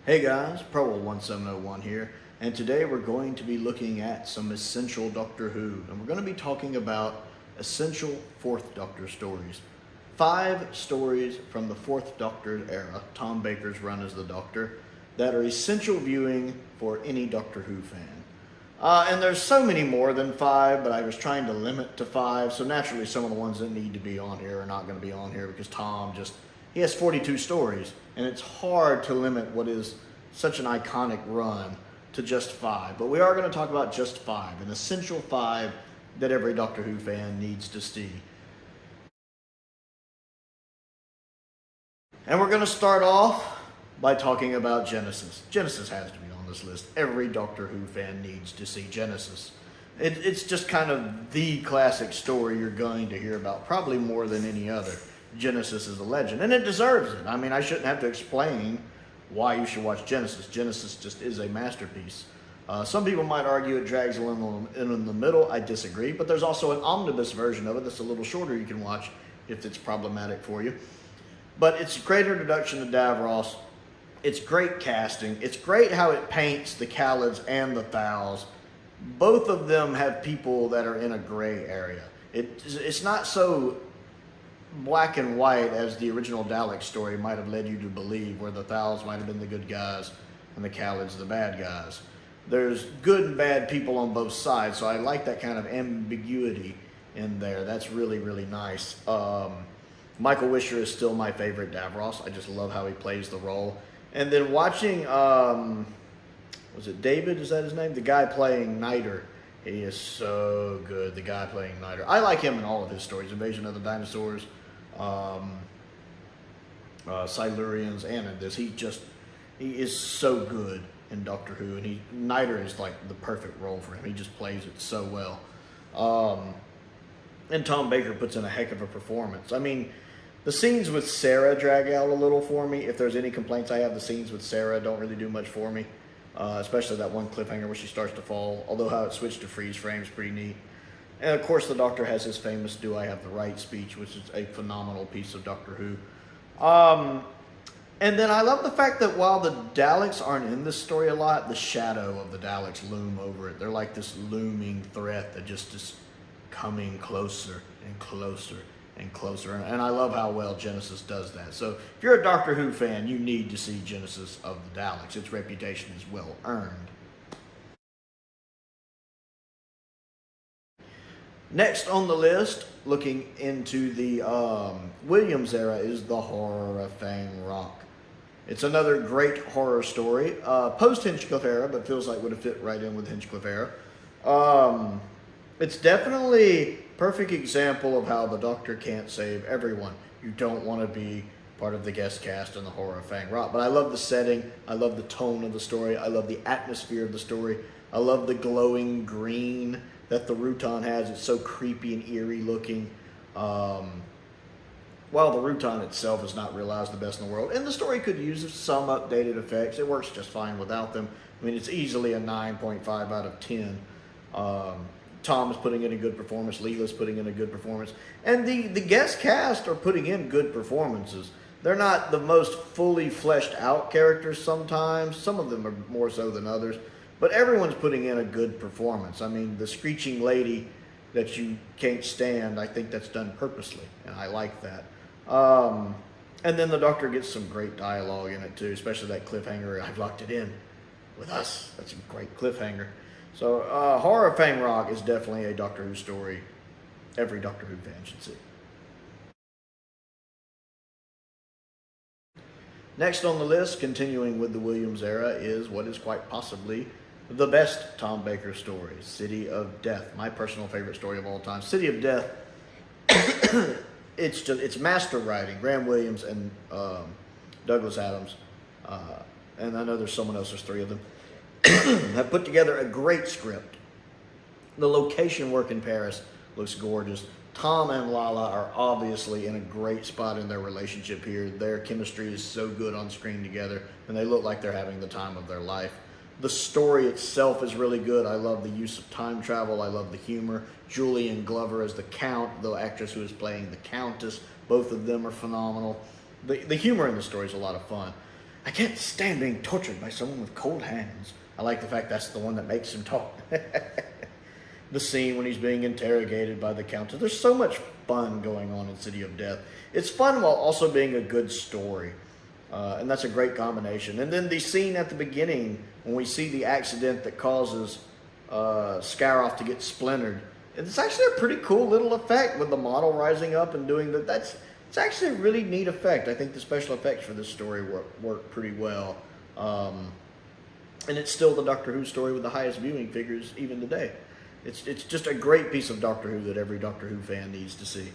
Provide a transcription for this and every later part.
Hey guys, Prowl 1701 here, and today we're going to be looking at some essential Doctor Who, and we're going to be talking about essential Fourth Doctor stories. 5 stories from the Fourth Doctor era, Tom Baker's run as the Doctor, that are essential viewing for any Doctor Who fan. And there's so many more than 5, but I was trying to limit to 5, so naturally some of the ones that need to be on here are not going to be on here because he has 42 stories, and it's hard to limit what is such an iconic run to just 5. But we are going to talk about just 5, an essential 5 that every Doctor Who fan needs to see. And we're going to start off by talking about Genesis. Genesis has to be on this list. Every Doctor Who fan needs to see Genesis. It's just kind of the classic story you're going to hear about, probably more than any other. Genesis is a legend, and it deserves it. I mean, I shouldn't have to explain why you should watch Genesis. Genesis just is a masterpiece. Some people might argue it drags a little in the middle. I disagree, but there's also an omnibus version of it that's a little shorter you can watch if it's problematic for you. But it's a great introduction to Davros. It's great casting. It's great how it paints the Khalids and the Thals. Both of them have people that are in a gray area. It's not so black and white as the original Dalek story might have led you to believe, where the Thals might have been the good guys and the Khalids the bad guys. There's good and bad people on both sides, so I like that kind of ambiguity in there. That's really, really nice. Michael Wisher is still my favorite Davros. I just love how he plays the role. And then watching, was it David, is that his name? The guy playing Niter. He is so good, the guy playing Niter. I like him in all of his stories, Invasion of the Dinosaurs, Silurians, and in this. He is so good in Doctor Who, and Niter is like the perfect role for him. He just plays it so well. And Tom Baker puts in a heck of a performance. I mean, the scenes with Sarah drag out a little for me. If there's any complaints I have, the scenes with Sarah don't really do much for me. Especially that one cliffhanger where she starts to fall, although how it switched to freeze frame is pretty neat. And of course the Doctor has his famous "Do I Have the Right" speech, which is a phenomenal piece of Doctor Who. And then I love the fact that while the Daleks aren't in this story a lot, the shadow of the Daleks loom over it. They're like this looming threat that just is coming closer and closer and closer. And I love how well Genesis does that. So if you're a Doctor Who fan, you need to see Genesis of the Daleks. Its reputation is well earned. Next on the list, looking into the Williams era, is the Horror of Fang Rock. It's another great horror story, post-Hinchcliffe era, but feels like would have fit right in with Hinchcliffe era. It's definitely perfect example of how the Doctor can't save everyone. You don't want to be part of the guest cast in the Horror of Fang Rock. But I love the setting. I love the tone of the story. I love the atmosphere of the story. I love the glowing green that the Rutan has. It's so creepy and eerie looking. While the Rutan itself is not realized the best in the world. And the story could use some updated effects. It works just fine without them. I mean, it's easily a 9.5 out of 10. Tom is putting in a good performance. Leela's putting in a good performance. And the guest cast are putting in good performances. They're not the most fully fleshed out characters sometimes. Some of them are more so than others. But everyone's putting in a good performance. I mean, the screeching lady that you can't stand, I think that's done purposely. And I like that. And then the Doctor gets some great dialogue in it too. Especially that cliffhanger, "I've locked it in with us." That's a great cliffhanger. So, Horror of Fang Rock is definitely a Doctor Who story every Doctor Who fan should see. Next on the list, continuing with the Williams era, is what is quite possibly the best Tom Baker story, City of Death. My personal favorite story of all time. City of Death, it's master writing. Graham Williams and Douglas Adams, and I know there's someone else, there's 3 of them, have put together a great script. The location work in Paris looks gorgeous. Tom and Lala are obviously in a great spot in their relationship here. Their chemistry is so good on screen together, and they look like they're having the time of their life. The story itself is really good. I love the use of time travel. I love the humor. Julian Glover as the Count, the actress who is playing the Countess, both of them are phenomenal. The humor in the story is a lot of fun. I can't stand being tortured by someone with cold hands. I like the fact that's the one that makes him talk. The scene when he's being interrogated by the Countess. There's so much fun going on in City of Death. It's fun while also being a good story. And that's a great combination. And then the scene at the beginning when we see the accident that causes Scaroff to get splintered. It's actually a pretty cool little effect with the model rising up and doing that. It's actually a really neat effect. I think the special effects for this story work pretty well. And it's still the Doctor Who story with the highest viewing figures even today. It's just a great piece of Doctor Who that every Doctor Who fan needs to see.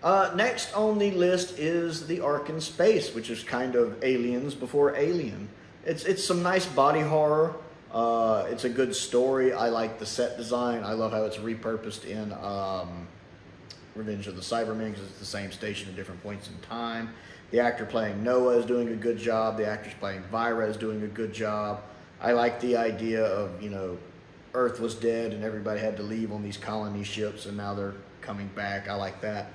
Next on the list is The Ark in Space, which is kind of Aliens before Alien. It's some nice body horror. It's a good story. I like the set design. I love how it's repurposed in Revenge of the Cybermen because it's the same station at different points in time. The actor playing Noah is doing a good job. The actress playing Vira is doing a good job. I like the idea of, Earth was dead and everybody had to leave on these colony ships and now they're coming back. I like that.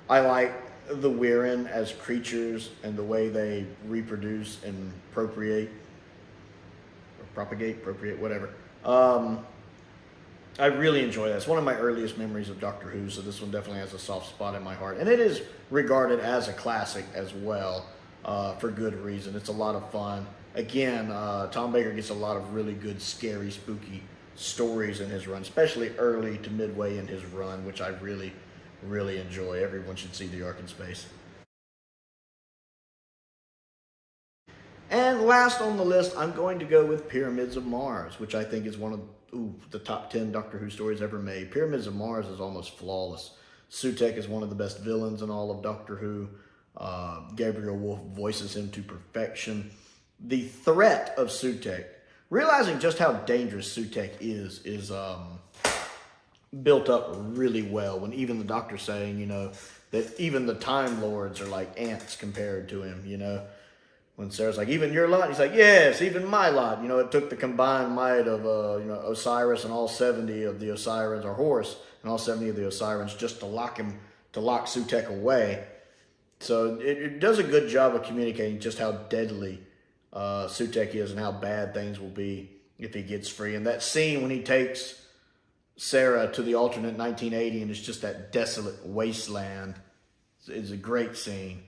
I like the Wirren as creatures and the way they reproduce and propagate, whatever. I really enjoy that. It's one of my earliest memories of Doctor Who, so this one definitely has a soft spot in my heart. And it is regarded as a classic as well, for good reason. It's a lot of fun. Again, Tom Baker gets a lot of really good, scary, spooky stories in his run, especially early to midway in his run, which I really, really enjoy. Everyone should see The Ark in Space. And last on the list, I'm going to go with Pyramids of Mars, which I think is one of the top 10 Doctor Who stories ever made. Pyramids of Mars is almost flawless. Sutekh is one of the best villains in all of Doctor Who. Gabriel Wolf voices him to perfection. The threat of Sutekh, realizing just how dangerous Sutekh is built up really well. When even the Doctor's saying, that even the Time Lords are like ants compared to him, When Sarah's like, even your lot? He's like, yes, even my lot. It took the combined might of, Osiris and all 70 of the Osirans, or Horus, and all 70 of the Osirans just to lock Sutekh away. So it does a good job of communicating just how deadly Sutekh is and how bad things will be if he gets free. And that scene when he takes Sarah to the alternate 1980 and it's just that desolate wasteland is a great scene.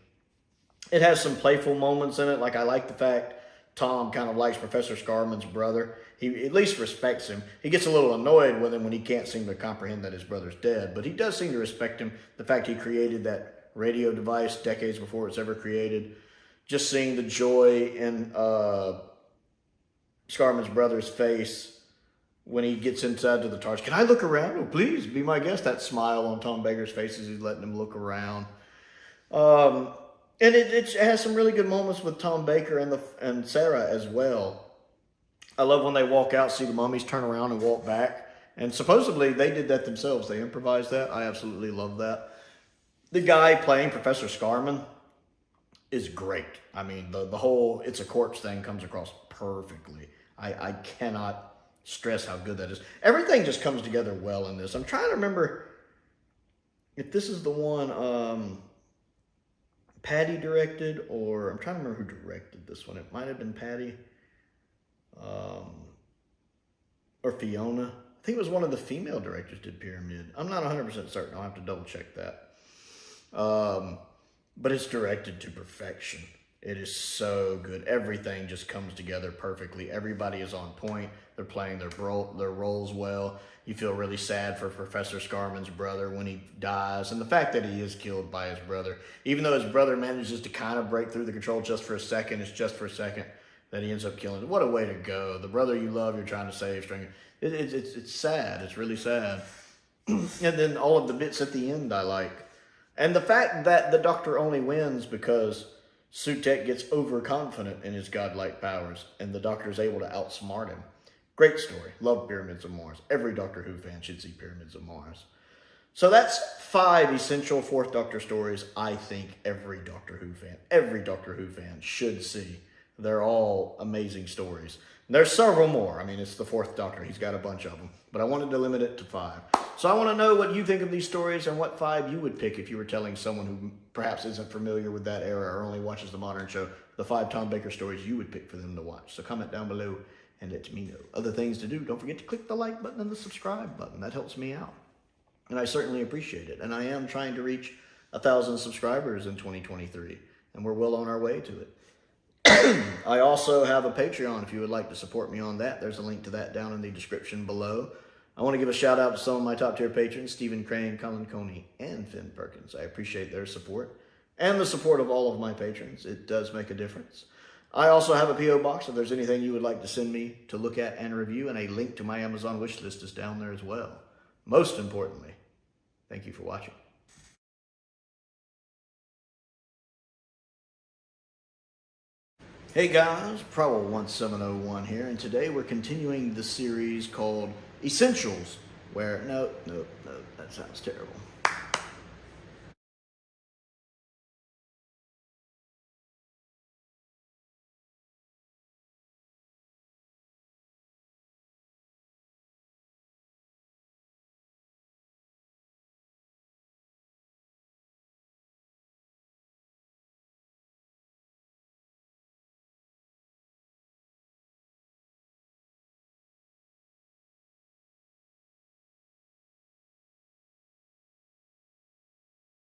It has some playful moments in it. Like, I like the fact Tom kind of likes Professor Scarman's brother. He at least respects him. He gets a little annoyed with him when he can't seem to comprehend that his brother's dead. But he does seem to respect him. The fact he created that radio device decades before it's ever created. Just seeing the joy in Scarman's brother's face when he gets inside to the TARDIS. Can I look around? Oh, please, be my guest. That smile on Tom Baker's face as he's letting him look around. And it has some really good moments with Tom Baker and Sarah as well. I love when they walk out, see the mummies turn around and walk back. And supposedly they did that themselves. They improvised that. I absolutely love that. The guy playing Professor Scarman is great. I mean, the whole it's a corpse thing comes across perfectly. I cannot stress how good that is. Everything just comes together well in this. I'm trying to remember if this is the one Patty directed, or I'm trying to remember who directed this one. It might have been Patty or Fiona. I think it was one of the female directors did Pyramid. I'm not 100% certain. I'll have to double check that. But it's directed to perfection. It is so good. Everything just comes together perfectly. Everybody is on point. They're playing their roles well. You feel really sad for Professor Scarman's brother when he dies. And the fact that he is killed by his brother. Even though his brother manages to kind of break through the control just for a second. It's just for a second that he ends up killing him. What a way to go. The brother you love, you're trying to save. It's sad. It's really sad. And then all of the bits at the end I like. And the fact that the Doctor only wins because Sutekh gets overconfident in his godlike powers and the Doctor is able to outsmart him. Great story. Love Pyramids of Mars. Every Doctor Who fan should see Pyramids of Mars. So that's 5 essential Fourth Doctor stories I think every Doctor Who fan should see. They're all amazing stories. There's several more. I mean, it's the fourth Doctor. He's got a bunch of them. But I wanted to limit it to 5. So I want to know what you think of these stories and what 5 you would pick if you were telling someone who perhaps isn't familiar with that era or only watches the modern show, the 5 Tom Baker stories you would pick for them to watch. So comment down below and let me know. Other things to do, don't forget to click the like button and the subscribe button. That helps me out. And I certainly appreciate it. And I am trying to reach 1,000 subscribers in 2023. And we're well on our way to it. I also have a Patreon if you would like to support me on that. There's a link to that down in the description below. I want to give a shout out to some of my top tier patrons, Stephen Crane, Colin Coney, and Finn Perkins. I appreciate their support and the support of all of my patrons. It does make a difference. I also have a P.O. box if there's anything you would like to send me to look at and review, and a link to my Amazon wish list is down there as well. Most importantly, thank you for watching. Hey guys, Prowl 1701 here, and today we're continuing the series called Essentials, where, no, that sounds terrible.